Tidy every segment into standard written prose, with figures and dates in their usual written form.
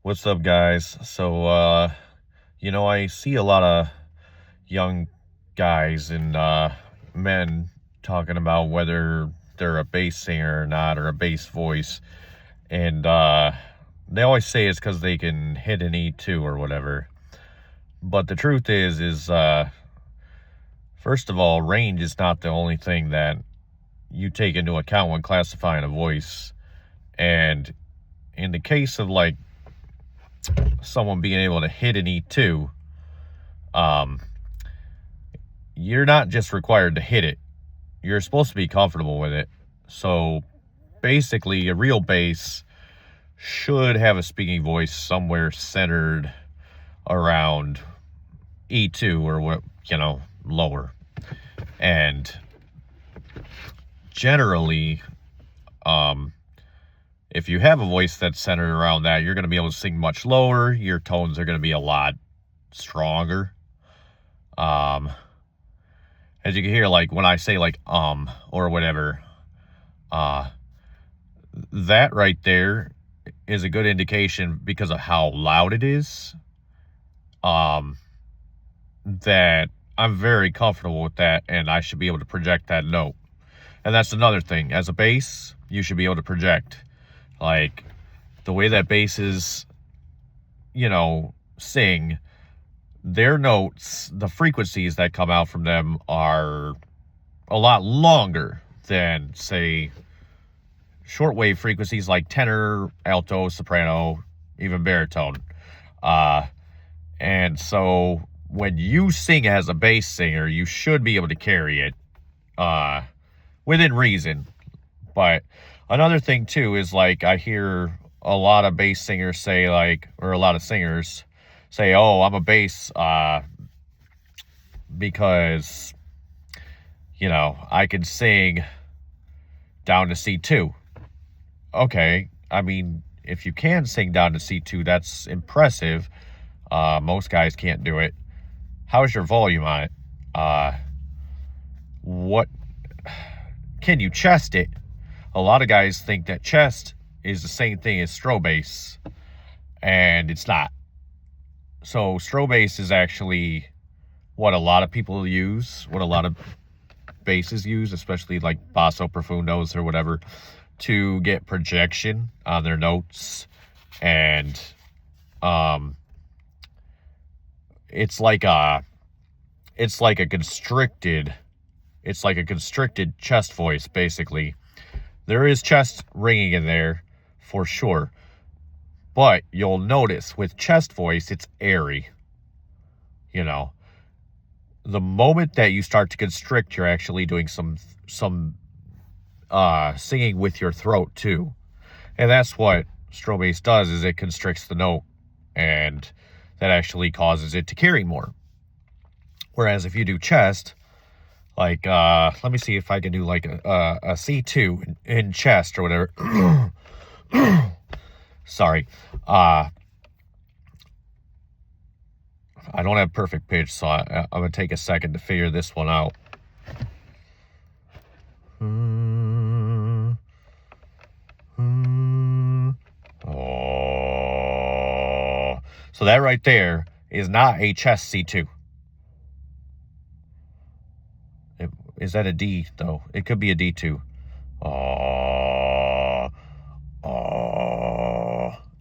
What's up, guys? I see a lot of young guys and men talking about whether they're a bass singer or not, or a bass voice. And they always say it's because they can hit an E2 or whatever. But the truth is first of all, range is not the only thing that you take into account when classifying a voice. And in the case of like someone being able to hit an E2, you're not just required to hit it. You're supposed to be comfortable with it. So basically, a real bass should have a speaking voice somewhere centered around E2 or what, lower. And generally, if you have a voice that's centered around that, you're going to be able to sing much lower. Your tones are going to be a lot stronger. As you can hear, like when I say like or whatever, that right there is a good indication because of how loud it is, that I'm very comfortable with that, and I should be able to project that note. And that's another thing. As a bass, you should be able to project. Like, the way that basses, sing, their notes, the frequencies that come out from them are a lot longer than, say, shortwave frequencies like tenor, alto, soprano, even baritone. And so when you sing as a bass singer, you should be able to carry it within reason. But another thing too is, like, I hear a lot of bass singers say, like, or a lot of singers say, oh, I'm a bass because I can sing down to C2. Okay, I mean, if you can sing down to C2, that's impressive. Most guys can't do it. How's your volume on it? What can you chest it? A lot of guys think that chest is the same thing as strobe bass, and it's not. So strobe bass is actually what a lot of people use, what a lot of basses use, especially like basso profundos or whatever, to get projection on their notes. And it's like a constricted chest voice, basically. There is chest ringing in there for sure, but you'll notice with chest voice, it's airy. The moment that you start to constrict, you're actually doing some singing with your throat too. And that's what strobe bass does, is it constricts the note, and that actually causes it to carry more. Whereas if you do chest, like, let me see if I can do like a C2 in chest or whatever. Sorry. I don't have perfect pitch, so I'm going to take a second to figure this one out. Oh. So that right there is not a chest C2. Is that a D, though? It could be a D2.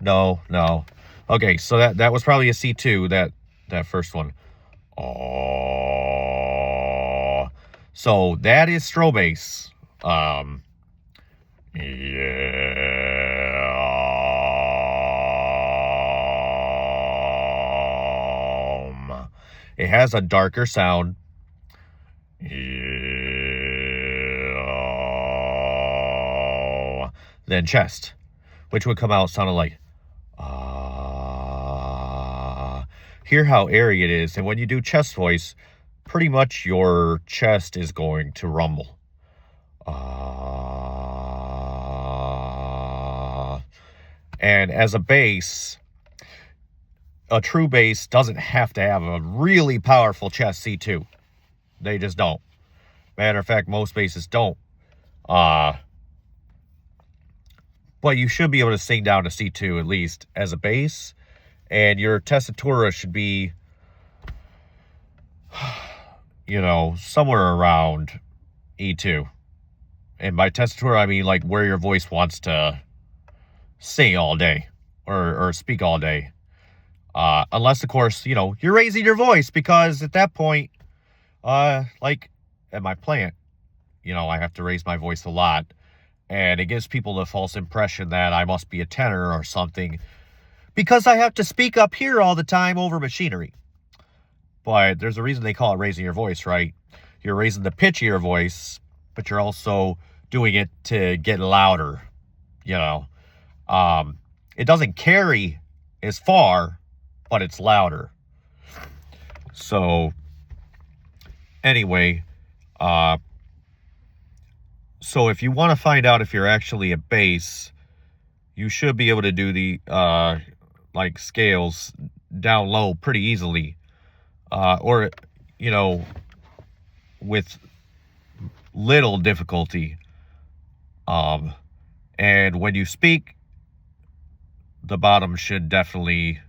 No. Okay, so that was probably a C2, that first one. So that is strobe bass. It has a darker sound. Than chest, which would come out sounding like hear how airy it is. And when you do chest voice, pretty much your chest is going to rumble. And as a bass, a true bass doesn't have to have a really powerful chest C2. They just don't. Matter of fact, most basses don't. but you should be able to sing down to C2 at least as a bass, and your tessitura should be, you know, somewhere around E2. And by tessitura, I mean like where your voice wants to sing all day or speak all day. Unless, of course, you know, you're raising your voice, because at that point, like at my plant, you know, I have to raise my voice a lot, and it gives people the false impression that I must be a tenor or something because I have to speak up here all the time over machinery. But there's a reason they call it raising your voice, right? You're raising the pitch of your voice, but you're also doing it to get louder, you know. It doesn't carry as far, but it's louder. So anyway, so if you want to find out if you're actually a bass, you should be able to do the like scales down low pretty easily, or, you know, with little difficulty. And when you speak, the bottom should definitely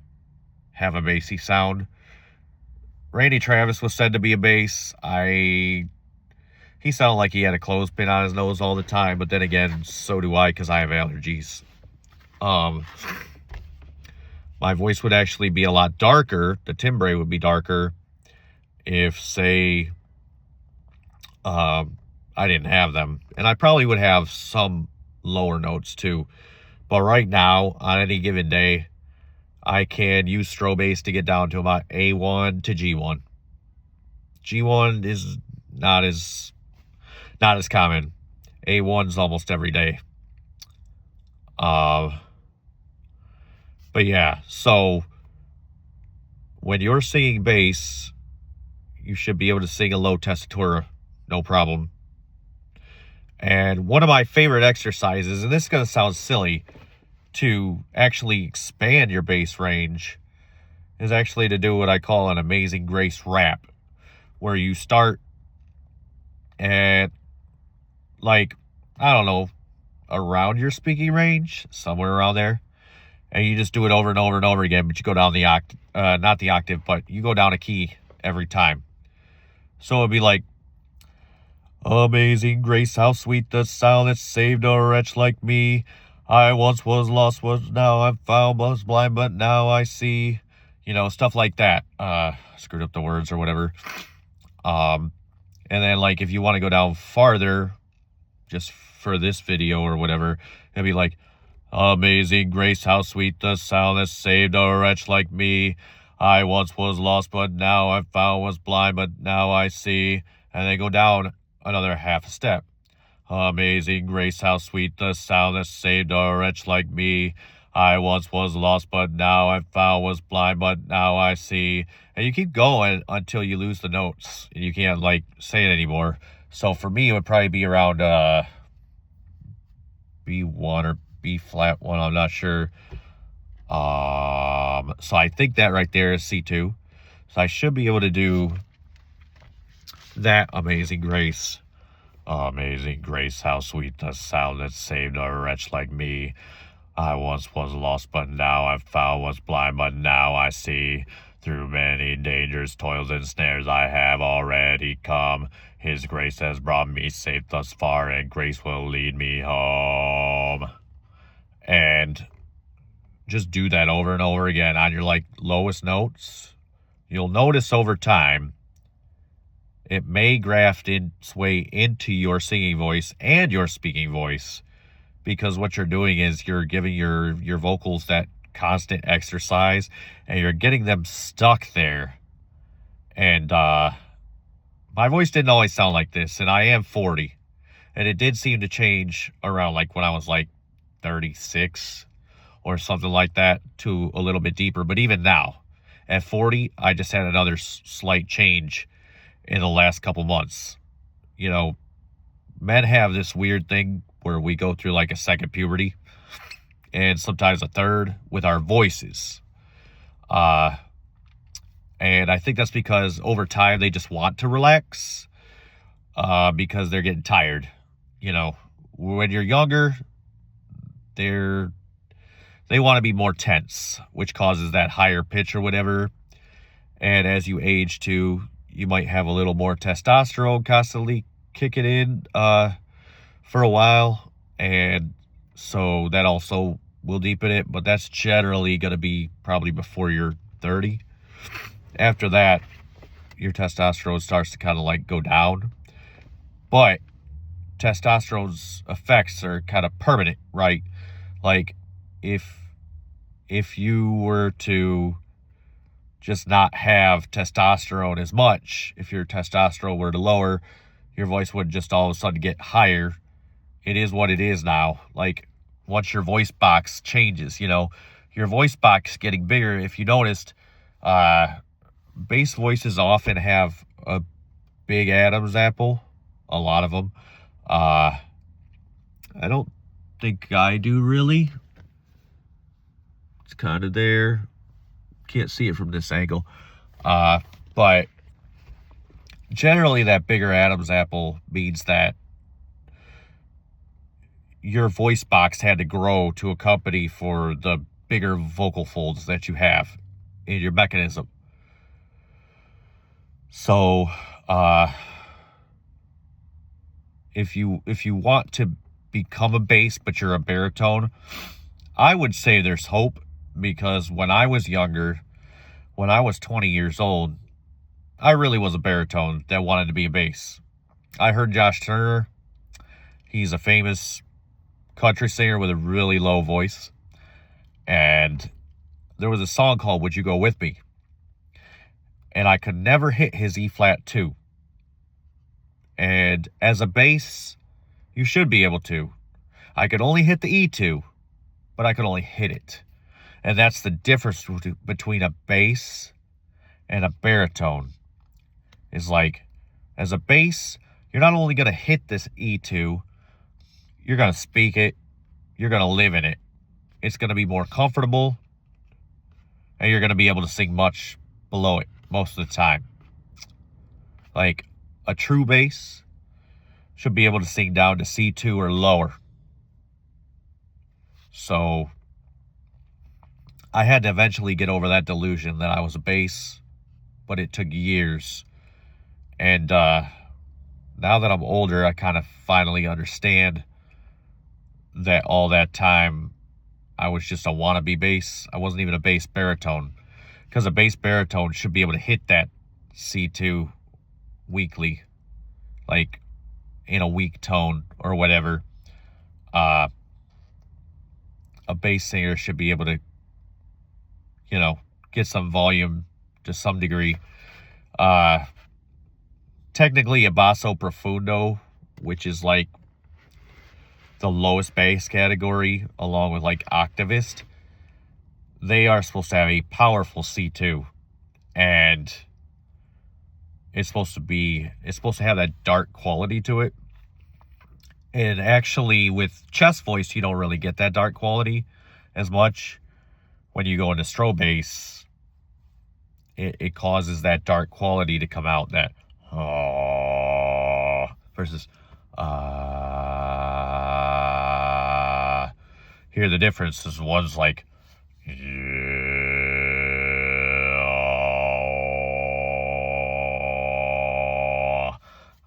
have a bassy sound. Randy Travis was said to be a bass. He sounded like he had a clothespin on his nose all the time, but then again, so do I, because I have allergies. My voice would actually be a lot darker. The timbre would be darker if, say, I didn't have them. And I probably would have some lower notes too. But right now, on any given day, I can use strobe bass to get down to about A1 to G1. G1 is not as common. A1's almost every day. But yeah, so when you're singing bass, you should be able to sing a low tessitura, no problem. And one of my favorite exercises, and this is going to sound silly, to actually expand your bass range is actually to do what I call an Amazing Grace rap, where you start at, like, I don't know, around your speaking range, somewhere around there, and you just do it over and over and over again, but you go down the octave, not the octave, but you go down a key every time. So it'd be like, Amazing Grace, how sweet the sound that saved a wretch like me. I once was lost, now I'm found, was blind, but now I see. You know, stuff like that. Screwed up the words or whatever. And then, like, if you want to go down farther, just for this video or whatever, it'd be like, Amazing Grace, how sweet the sound that saved a wretch like me. I once was lost, but now I'm found, was blind, but now I see. And then go down another half a step. Amazing Grace, how sweet the sound that saved a wretch like me. I once was lost, but now I'm found, was blind, but now I see. And you keep going until you lose the notes, and you can't, like, say it anymore. So for me, it would probably be around B1 or B flat 1, I'm not sure. So I think that right there is C2. So I should be able to do that Amazing Grace. Amazing Grace, how sweet the sound that saved a wretch like me. I once was lost, but now I'm found, was blind, but now I see. Through many dangers, toils, and snares I have already come. His grace has brought me safe thus far, and grace will lead me home. And just do that over and over again on your, like, lowest notes. You'll notice over time, it may graft its way into your singing voice and your speaking voice, because what you're doing is you're giving your vocals that constant exercise, and you're getting them stuck there. And my voice didn't always sound like this, and I am 40, and it did seem to change around, like, when I was like 36 or something like that, to a little bit deeper. But even now at 40, I just had another slight change in the last couple months. You know, men have this weird thing where we go through like a second puberty, and sometimes a third, with our voices. And I think that's because over time they just want to relax, because they're getting tired. You know, when you're younger, they want to be more tense, which causes that higher pitch or whatever. And as you age too, you might have a little more testosterone constantly kicking in for a while, and so that also will deepen it, but that's generally going to be probably before you're 30. After that, your testosterone starts to kind of like go down, but testosterone's effects are kind of permanent, right? Like if you were to just not have testosterone as much, if your testosterone were to lower, your voice would just all of a sudden get higher. It is what it is now. Like once your voice box changes, your voice box getting bigger. If you noticed, bass voices often have a big Adam's apple, a lot of them. I don't think I do really. It's kind of there. Can't see it from this angle. But generally that bigger Adam's apple means that your voice box had to grow to accompany for the bigger vocal folds that you have in your mechanism. So, if you want to become a bass, but you're a baritone, I would say there's hope, because when I was younger, when I was 20 years old, I really was a baritone that wanted to be a bass. I heard Josh Turner. He's a famous country singer with a really low voice. And there was a song called Would You Go With Me? And I could never hit his E-flat 2. And as a bass, you should be able to. I could only hit the E2, but I could only hit it. And that's the difference between a bass and a baritone. Is like, as a bass, you're not only going to hit this E2, you're going to speak it, you're going to live in it. It's going to be more comfortable, and you're going to be able to sing much below it most of the time. Like, a true bass should be able to sing down to C2 or lower. So, I had to eventually get over that delusion that I was a bass, but it took years. And now that I'm older, I kind of finally understand that all that time I was just a wannabe bass. I wasn't even a bass baritone, because a bass baritone should be able to hit that C2 weakly, like in a weak tone or whatever. A bass singer should be able to, get some volume to some degree. Technically a basso profundo, which is like the lowest bass category, along with like octavist, they are supposed to have a powerful C2, and it's supposed to have that dark quality to it. And actually with chest voice, you don't really get that dark quality as much. When you go into strobe bass, it causes that dark quality to come out, that versus here the difference is one's like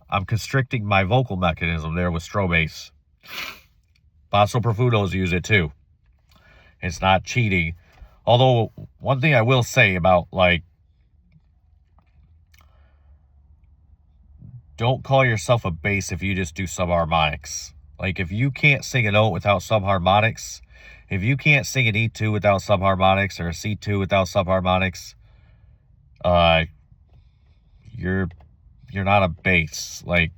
I'm constricting my vocal mechanism there with strobe bass. Basso profundos use it too. It's not cheating. Although, one thing I will say about, like, don't call yourself a bass if you just do subharmonics. Like, if you can't sing a note without subharmonics, if you can't sing an E2 without subharmonics, or a C2 without subharmonics, you're not a bass. Like,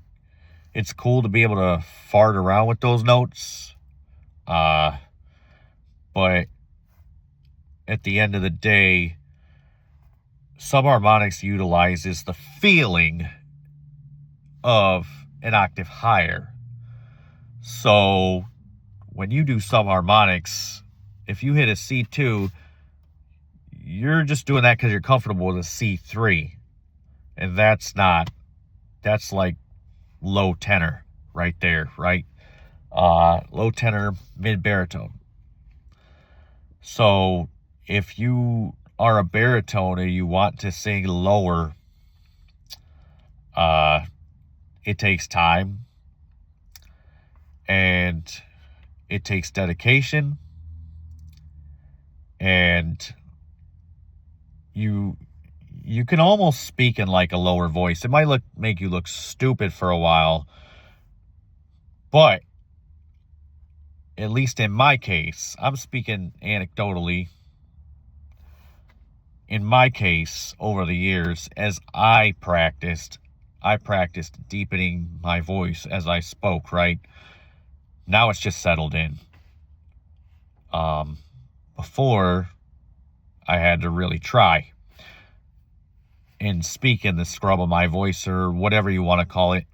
it's cool to be able to fart around with those notes, but at the end of the day, subharmonics utilizes the feeling of an octave higher. So when you do subharmonics, if you hit a C2, you're just doing that because you're comfortable with a C3. And that's like low tenor right there, right? low tenor, mid baritone. So if you are a baritone and you want to sing lower, it takes time and it takes dedication, and you can almost speak in like a lower voice. It might make you look stupid for a while, but at least in my case, I'm speaking anecdotally. In my case, over the years, as I practiced deepening my voice as I spoke, right? Now it's just settled in. Before, I had to really try and speak in the scrub of my voice, or whatever you want to call it.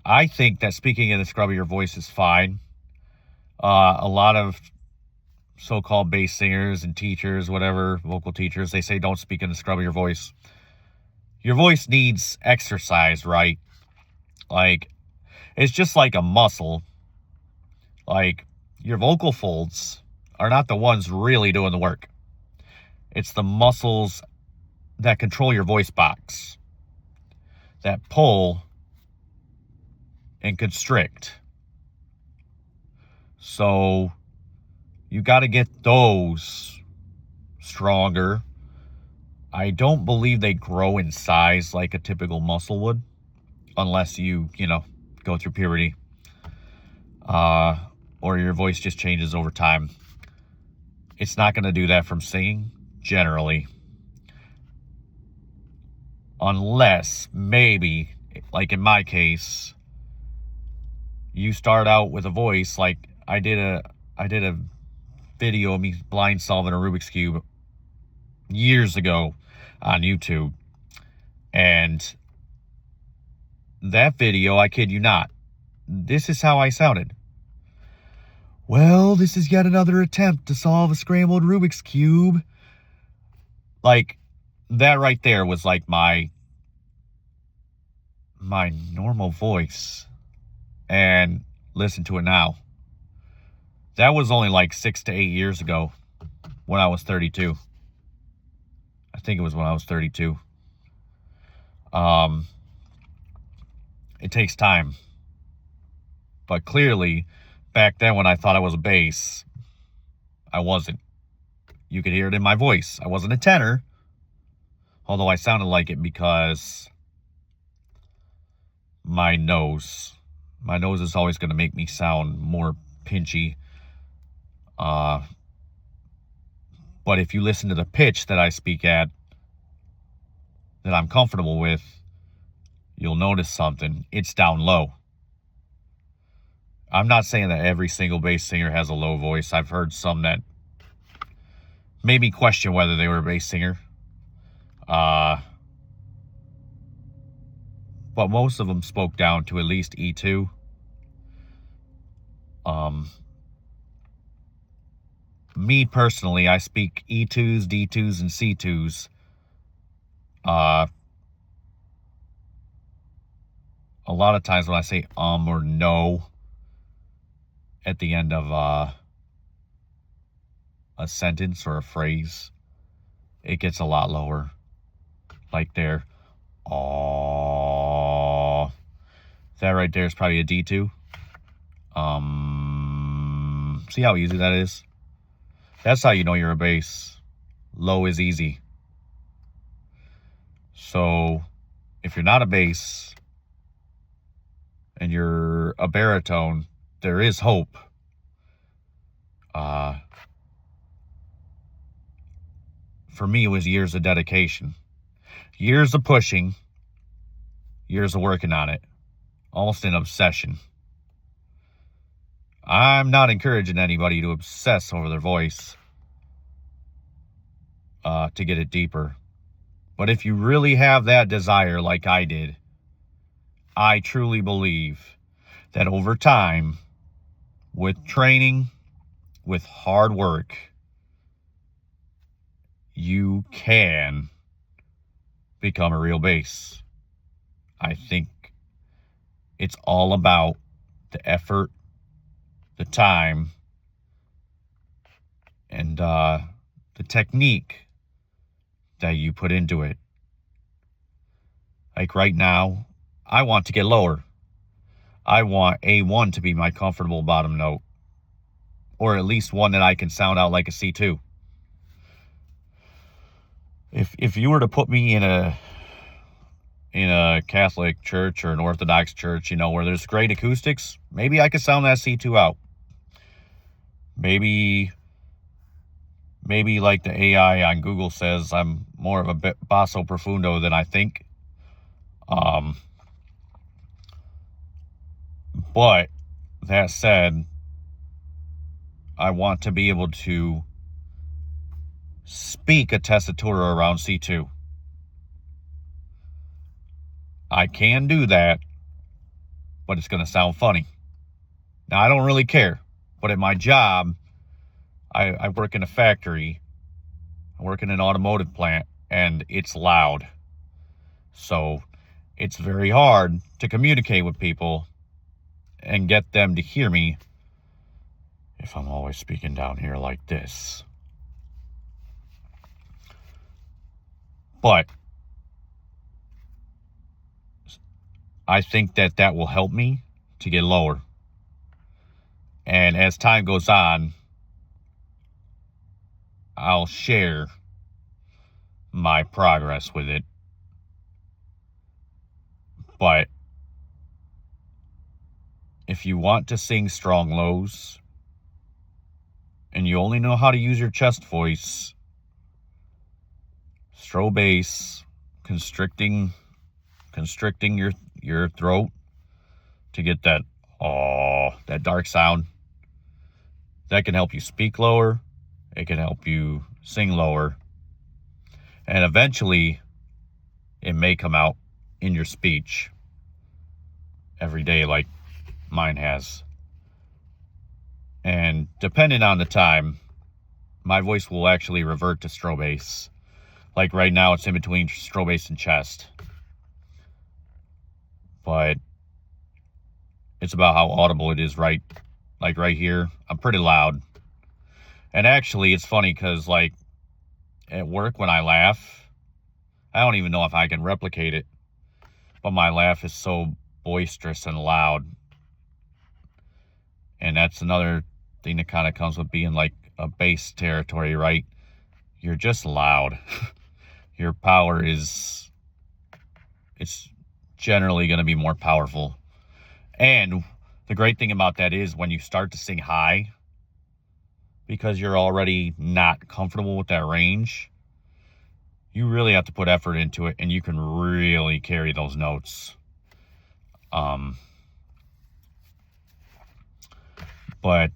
I think that speaking in the scrub of your voice is fine. A lot of so-called bass singers and teachers, whatever, vocal teachers, they say don't speak in the scrub of your voice. Your voice needs exercise, right? Like, it's just like a muscle. Like, your vocal folds are not the ones really doing the work. It's the muscles that control your voice box, that pull and constrict. So you got to get those stronger. I don't believe they grow in size like a typical muscle would, unless you go through puberty, or your voice just changes over time. It's not going to do that from singing, generally, unless maybe, like in my case, you start out with a voice. Like I did a video of me blind solving a Rubik's Cube years ago on YouTube, and that video, I kid you not, this is how I sounded. Well, this is yet another attempt to solve a scrambled Rubik's Cube. Like, that right there was like my normal voice. And listen to it now. That was only like 6 to 8 years ago, when I was 32. I think it was when I was 32. It takes time. But clearly, back then when I thought I was a bass, I wasn't. You could hear it in my voice. I wasn't a tenor, although I sounded like it because my nose is always going to make me sound more pinchy. But if you listen to the pitch that I speak at, that I'm comfortable with, you'll notice something. It's down low. I'm not saying that every single bass singer has a low voice. I've heard some that made me question whether they were a bass singer. But most of them spoke down to at least E2. Me personally, I speak E2s, D2s, and C2s. A lot of times when I say or no at the end of a sentence or a phrase, it gets a lot lower. Like there, that right there is probably a D2. See how easy that is? That's how you know you're a bass. Low is easy. So if you're not a bass and you're a baritone, there is hope. For me, it was years of dedication, years of pushing, years of working on it, almost an obsession. I'm not encouraging anybody to obsess over their voice to get it deeper. But if you really have that desire like I did, I truly believe that over time, with training, with hard work, you can become a real bass. I think It's all about the effort, the time, and the technique that you put into it. Like right now, I want to get lower. I want A1 to be my comfortable bottom note, or at least one that I can sound out like a C2. If you were to put me in a Catholic church or an Orthodox church, where there's great acoustics, maybe I could sound that C2 out. Maybe like the AI on Google says, I'm more of a basso profundo than I think. But that said, I want to be able to speak a tessitura around C2. I can do that, but it's going to sound funny. Now, I don't really care, but at my job, I work in a factory. I work in an automotive plant, and it's loud. So it's very hard to communicate with people and get them to hear me if I'm always speaking down here like this. But I think that will help me to get lower. And as time goes on, I'll share my progress with it. But if you want to sing strong lows and you only know how to use your chest voice, strobe bass, constricting your throat to get that dark sound, that can help you speak lower. It can help you sing lower. And eventually, it may come out in your speech every day like mine has. And depending on the time, my voice will actually revert to strobe bass. Like right now, it's in between strobe bass and chest. But it's about how audible it is, right? Like right here, I'm pretty loud. And actually, it's funny because like at work when I laugh, I don't even know if I can replicate it, but my laugh is so boisterous and loud. And that's another thing that kind of comes with being like a bass territory, right? You're just loud. Your power it's generally going to be more powerful. And the great thing about that is when you start to sing high, because you're already not comfortable with that range, you really have to put effort into it, and you can really carry those notes. But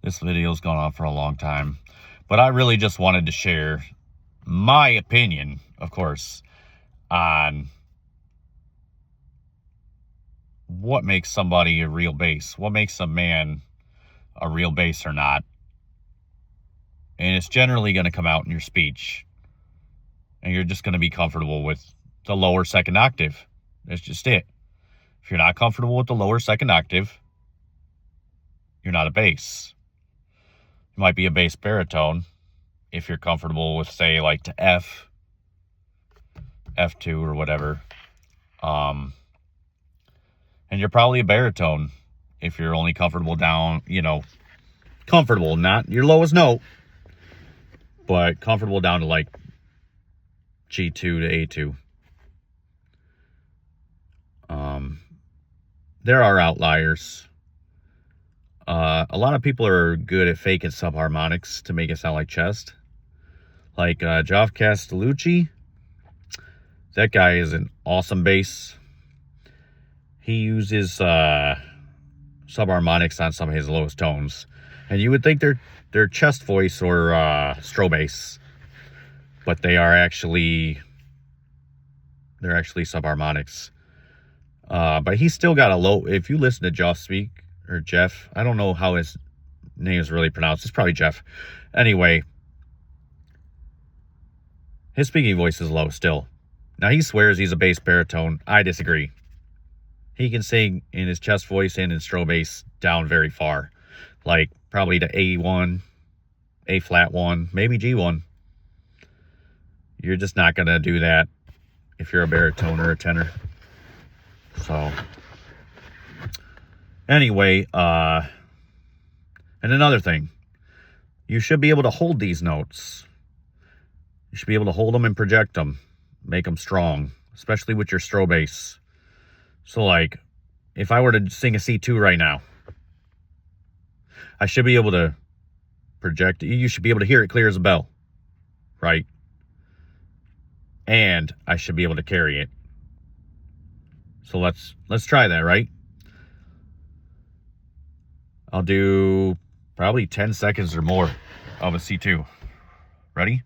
this video's gone on for a long time. But I really just wanted to share my opinion, of course, on what makes somebody a real bass. What makes a man a real bass or not. And it's generally going to come out in your speech. And you're just going to be comfortable with the lower second octave. That's just it. If you're not comfortable with the lower second octave, you're not a bass. You might be a bass baritone if you're comfortable with, say, like to F, F2 or whatever. And you're probably a baritone if you're only comfortable down, comfortable, not your lowest note, but comfortable down to like G2 to A2. There are outliers. A lot of people are good at faking subharmonics to make it sound like chest. Like Geoff Castellucci. That guy is an awesome bass. He uses subharmonics on some of his lowest tones. And you would think they're chest voice or strobe bass. But they're actually subharmonics. But he's still got a low. If you listen to Geoff speak, or Jeff, I don't know how his name is really pronounced. It's probably Jeff. Anyway, his speaking voice is low still. Now, he swears he's a bass baritone. I disagree. he can sing in his chest voice and in strobe bass down very far. Like probably to A1, A flat 1, maybe G1. You're just not going to do that if you're a baritone or a tenor. So anyway, and another thing, you should be able to hold these notes. You should be able to hold them and project them, make them strong, especially with your strobe bass. So like, if I were to sing a C2 right now, I should be able to project, you should be able to hear it clear as a bell, right? And I should be able to carry it. So let's try that, right? I'll do probably 10 seconds or more of a C2. Ready?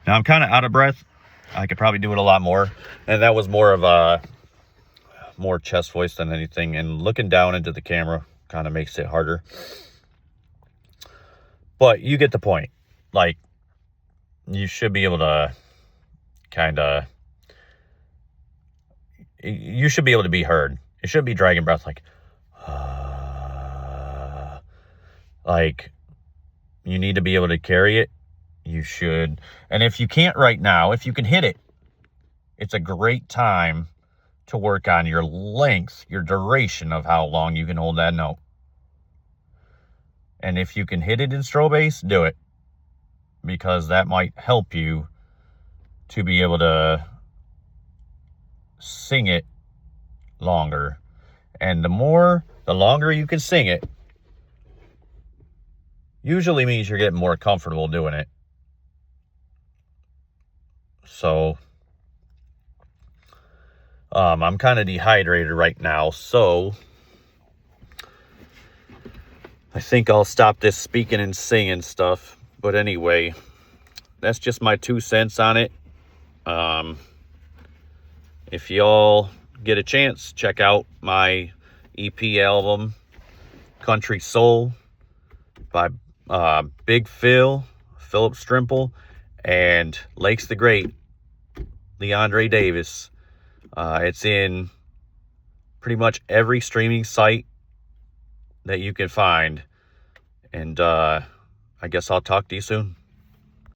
Now I'm kind of out of breath. I could probably do it a lot more. And that was more of a more chest voice than anything. And looking down into the camera kind of makes it harder. But you get the point. Like, you should be able to kind of, you should be able to be heard. It shouldn't be dragging breath like you need to be able to carry it. You should. And if you can't right now, if you can hit it, it's a great time to work on your length, your duration of how long you can hold that note. And if you can hit it in strobe bass, do it. Because that might help you to be able to sing it longer. And the longer you can sing it, usually means you're getting more comfortable doing it. So, I'm kind of dehydrated right now, so I think I'll stop this speaking and singing stuff. But anyway, that's just my 2 cents on it. If y'all get a chance, check out my EP album, Country Soul, by Big Phil, Philip Strimple, and Lakes the Great, Leandre Davis. It's in pretty much every streaming site that you can find. And I guess I'll talk to you soon.